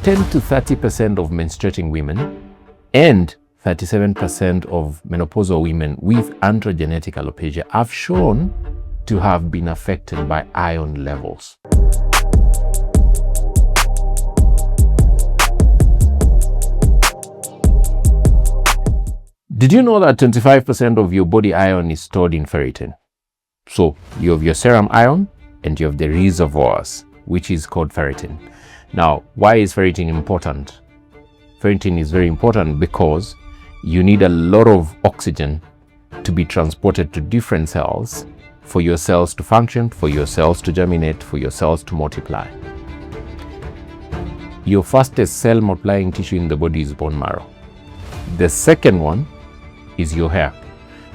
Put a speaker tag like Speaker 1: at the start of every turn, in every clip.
Speaker 1: 10 to 30% of menstruating women and 37% of menopausal women with androgenetic alopecia have shown to have been affected by iron levels. Did you know that 25% of your body iron is stored in ferritin? So you have your serum iron and you have the reservoirs, which is called ferritin. Now, why is ferritin important? Ferritin is very important because you need a lot of oxygen to be transported to different cells for your cells to function, for your cells to germinate, for your cells to multiply. Your fastest cell multiplying tissue in the body is bone marrow. The second one is your hair.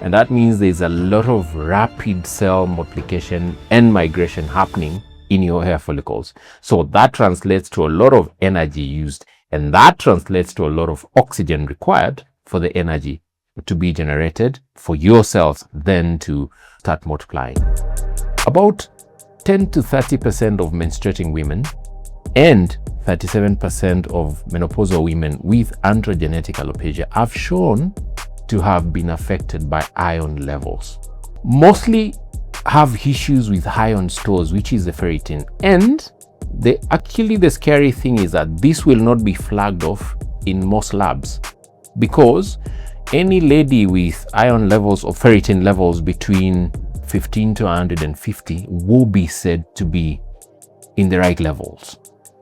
Speaker 1: And that means there's a lot of rapid cell multiplication and migration happening in your hair follicles. So that translates to a lot of energy used, and that translates to a lot of oxygen required for the energy to be generated for your cells then to start multiplying. About 10 to 30% of menstruating women and 37% of menopausal women with androgenetic alopecia have shown to have been affected by iron levels. Mostly have issues with iron stores, which is the ferritin. And the scary thing is that this will not be flagged off in most labs, because any lady with iron levels or ferritin levels between 15 to 150 will be said to be in the right levels.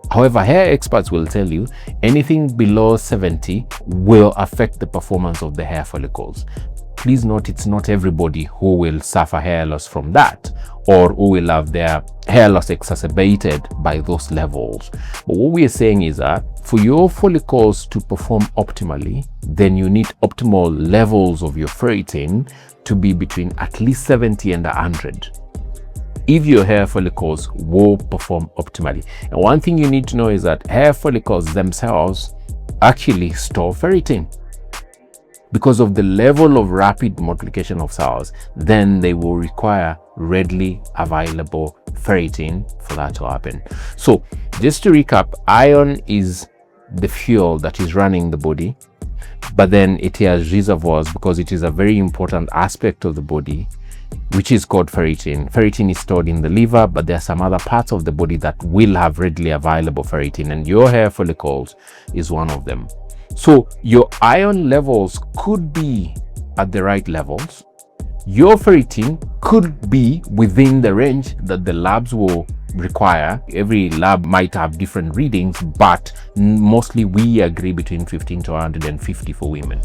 Speaker 1: However, hair experts will tell you anything below 70 will affect the performance of the hair follicles. Please note, it's not everybody who will suffer hair loss from that or who will have their hair loss exacerbated by those levels. But what we are saying is that for your follicles to perform optimally, then you need optimal levels of your ferritin to be between at least 70 and 100. If your hair follicles will perform optimally. And one thing you need to know is that hair follicles themselves actually store ferritin. Because of the level of rapid multiplication of cells, then they will require readily available ferritin for that to happen. So just to recap, iron is the fuel that is running the body, but then it has reservoirs because it is a very important aspect of the body, which is called ferritin. Ferritin is stored in the liver, but there are some other parts of the body that will have readily available ferritin, and your hair follicles is one of them. So your iron levels could be at the right levels. Your ferritin could be within the range that the labs will require. Every lab might have different readings, but mostly we agree between 15 to 150 for women.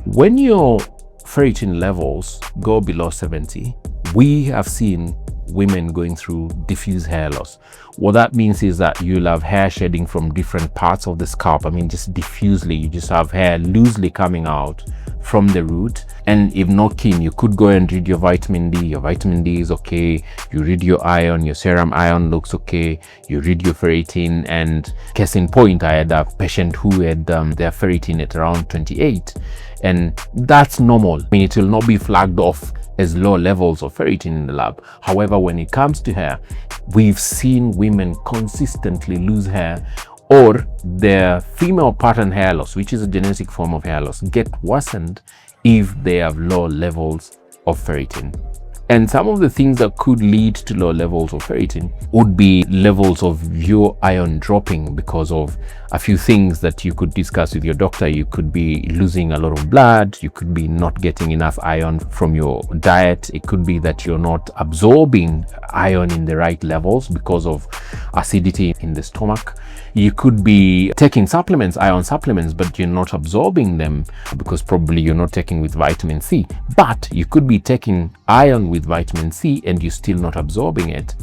Speaker 1: When your ferritin levels go below 70, we have seen women going through diffuse hair loss. What that means is that you'll have hair shedding from different parts of the scalp. I mean, just diffusely, you just have hair loosely coming out from the root. And if not keen, you could go and read your vitamin D. Your vitamin D is okay. You read your iron, your serum iron looks okay. You read your ferritin, and case in point, I had a patient who had their ferritin at around 28, and that's normal. I mean, it will not be flagged off as low levels of ferritin in the lab. However, when it comes to hair, we've seen women consistently lose hair, or their female pattern hair loss, which is a genetic form of hair loss, get worsened if they have low levels of ferritin. And some of the things that could lead to low levels of ferritin would be levels of your iron dropping because of a few things that you could discuss with your doctor. You could be losing a lot of blood. You could be not getting enough iron from your diet. It could be that you're not absorbing iron in the right levels because of acidity in the stomach. You could be taking supplements, iron supplements, but you're not absorbing them because probably you're not taking with vitamin C. But you could be taking iron with vitamin C and you're still not absorbing it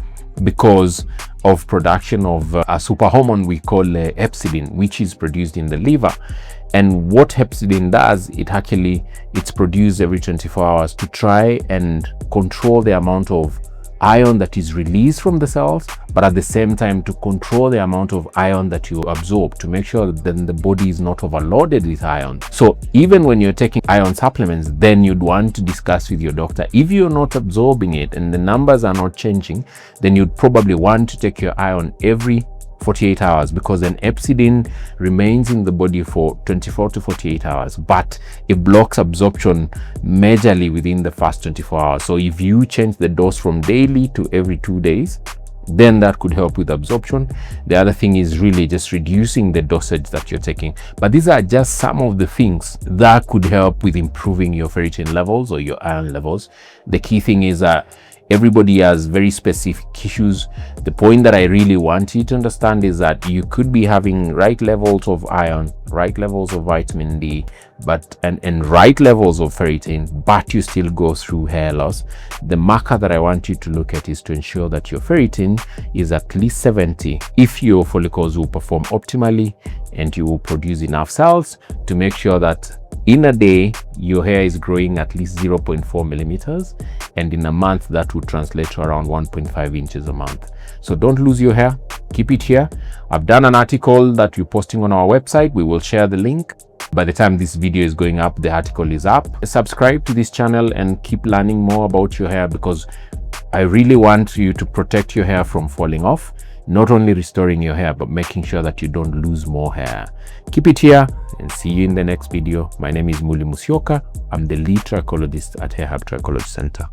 Speaker 1: because of production of a superhormone we call hepcidin, which is produced in the liver. And what hepcidin does, it's produced every 24 hours to try and control the amount of iron that is released from the cells, but at the same time to control the amount of iron that you absorb, to make sure that then the body is not overloaded with iron. So even when you're taking iron supplements, then you'd want to discuss with your doctor. If you're not absorbing it and the numbers are not changing, then you'd probably want to take your iron every 48 hours, because then epsidin remains in the body for 24 to 48 hours, but it blocks absorption majorly within the first 24 hours. So if you change the dose from daily to every 2 days, then that could help with absorption. The other thing is really just reducing the dosage that you're taking. But these are just some of the things that could help with improving your ferritin levels or your iron levels. The key thing is that everybody has very specific issues. The point that I really want you to understand is that you could be having right levels of iron, right levels of vitamin D, and right levels of ferritin, but you still go through hair loss. The marker that I want you to look at is to ensure that your ferritin is at least 70 if your follicles will perform optimally and you will produce enough cells to make sure that in a day your hair is growing at least 0.4 millimeters, and in a month that would translate to around 1.5 inches a month. So don't lose your hair, keep it here. I've done an article that we're posting on our website. We will share the link. By the time this video is going up, the article is up. Subscribe to this channel and keep learning more about your hair, because I really want you to protect your hair from falling off, not only restoring your hair, but making sure that you don't lose more hair. Keep it here and see you in the next video. My name is Muli Musyoka. I'm the lead trichologist at Hair Hub Trichology Center.